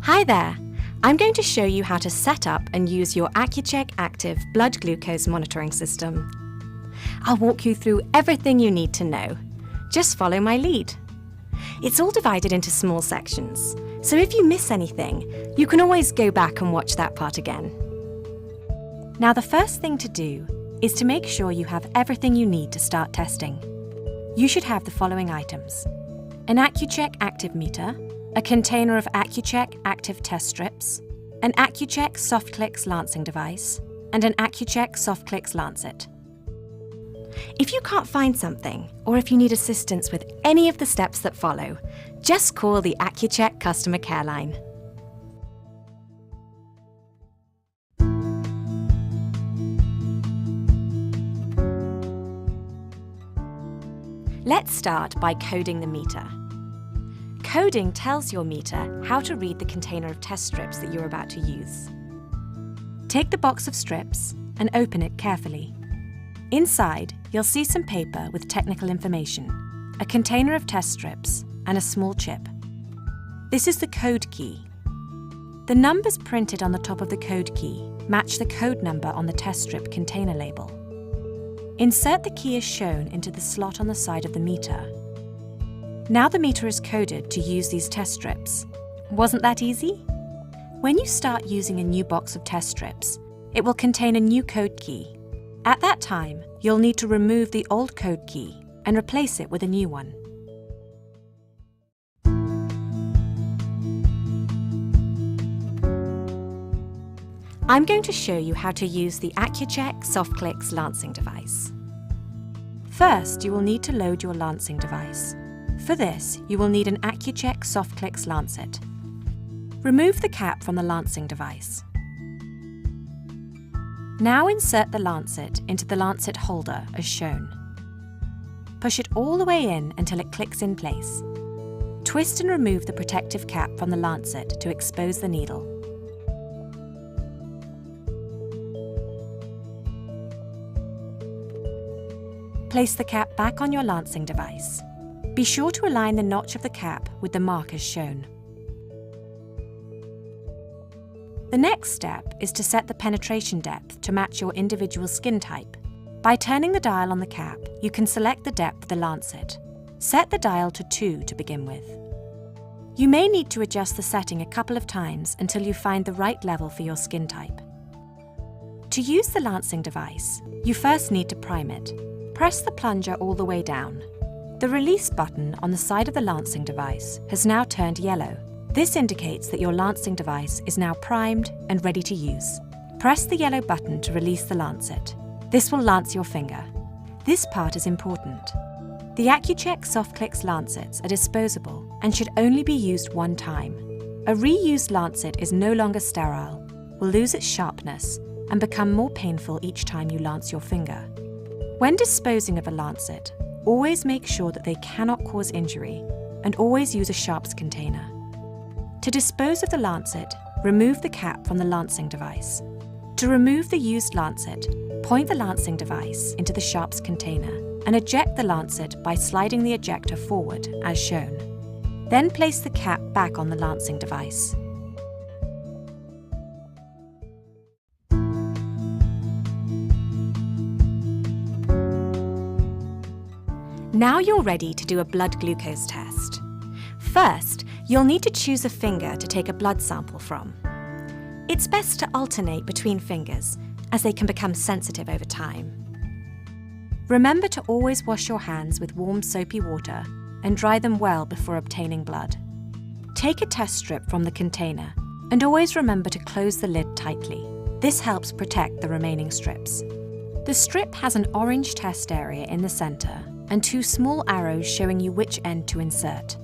Hi there! I'm going to show you how to set up and use your Accu Chek Active blood glucose monitoring system. I'll walk you through everything you need to know. Just follow my lead. It's all divided into small sections, so if you miss anything, you can always go back and watch that part again. Now the first thing to do is to make sure you have everything you need to start testing. You should have the following items: an Accu Chek Active meter, a container of Accu Chek Active test strips, an Accu Chek Soft Clicks lancing device, and an Accu Chek Soft Clicks lancet. If you can't find something, or if you need assistance with any of the steps that follow, just call the Accu Chek customer care line. Let's start by coding the meter. Coding tells your meter how to read the container of test strips that you're about to use. Take the box of strips and open it carefully. Inside, you'll see some paper with technical information, a container of test strips, and a small chip. This is the code key. The numbers printed on the top of the code key match the code number on the test strip container label. Insert the key as shown into the slot on the side of the meter. Now the meter is coded to use these test strips. Wasn't that easy? When you start using a new box of test strips, it will contain a new code key. At that time, you'll need to remove the old code key and replace it with a new one. I'm going to show you how to use the Accu Chek Soft Clicks lancing device. First, you will need to load your lancing device. For this, you will need an Accu Chek Soft Clicks lancet. Remove the cap from the lancing device. Now insert the lancet into the lancet holder as shown. Push it all the way in until it clicks in place. Twist and remove the protective cap from the lancet to expose the needle. Place the cap back on your lancing device. Be sure to align the notch of the cap with the mark as shown. The next step is to set the penetration depth to match your individual skin type. By turning the dial on the cap, you can select the depth of the lancet. Set the dial to 2 to begin with. You may need to adjust the setting a couple of times until you find the right level for your skin type. To use the lancing device, you first need to prime it. Press the plunger all the way down. The release button on the side of the lancing device has now turned yellow. This indicates that your lancing device is now primed and ready to use. Press the yellow button to release the lancet. This will lance your finger. This part is important. The Accu Chek Soft Clicks lancets are disposable and should only be used one time. A reused lancet is no longer sterile, will lose its sharpness, and become more painful each time you lance your finger. When disposing of a lancet, always make sure that they cannot cause injury, and always use a sharps container. To dispose of the lancet, remove the cap from the lancing device. To remove the used lancet, point the lancing device into the sharps container and eject the lancet by sliding the ejector forward as shown. Then place the cap back on the lancing device. Now you're ready to do a blood glucose test. First, you'll need to choose a finger to take a blood sample from. It's best to alternate between fingers, as they can become sensitive over time. Remember to always wash your hands with warm soapy water and dry them well before obtaining blood. Take a test strip from the container and always remember to close the lid tightly. This helps protect the remaining strips. The strip has an orange test area in the center and 2 small arrows showing you which end to insert.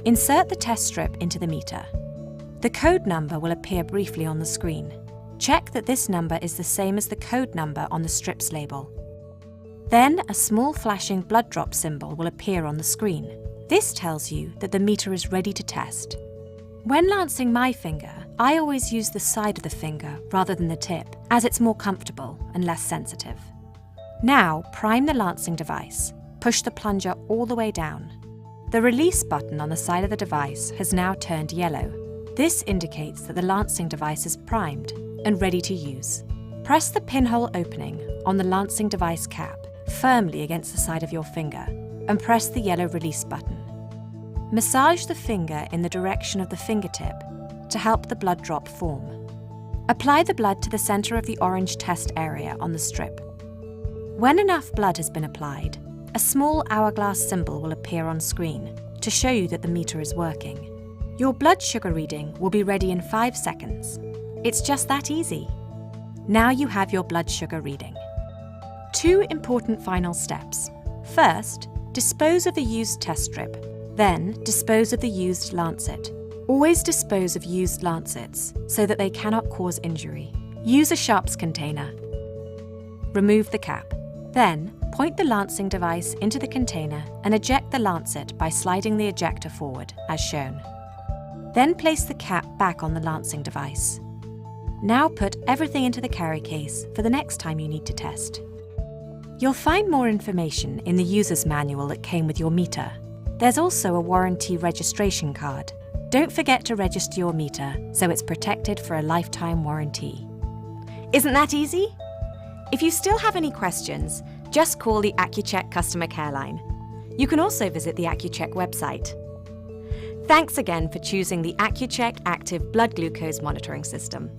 Insert the test strip into the meter. The code number will appear briefly on the screen. Check that this number is the same as the code number on the strip's label. Then a small flashing blood drop symbol will appear on the screen. This tells you that the meter is ready to test. When lancing my finger, I always use the side of the finger rather than the tip, as it's more comfortable and less sensitive. Now, prime the lancing device. Push the plunger all the way down. The release button on the side of the device has now turned yellow. This indicates that the lancing device is primed and ready to use. Press the pinhole opening on the lancing device cap firmly against the side of your finger and press the yellow release button. Massage the finger in the direction of the fingertip to help the blood drop form. Apply the blood to the center of the orange test area on the strip. When enough blood has been applied, a small hourglass symbol will appear on screen to show you that the meter is working. Your blood sugar reading will be ready in 5 seconds. It's just that easy. Now you have your blood sugar reading. 2 important final steps. First, dispose of the used test strip. Then, dispose of the used lancet. Always dispose of used lancets so that they cannot cause injury. Use a sharps container. Remove the cap. Then, point the lancing device into the container and eject the lancet by sliding the ejector forward, as shown. Then place the cap back on the lancing device. Now put everything into the carry case for the next time you need to test. You'll find more information in the user's manual that came with your meter. There's also a warranty registration card. Don't forget to register your meter so it's protected for a lifetime warranty. Isn't that easy? If you still have any questions, just call the Accu Chek customer care line. You can also visit the Accu Chek website. Thanks again for choosing the Accu Chek Active blood glucose monitoring system.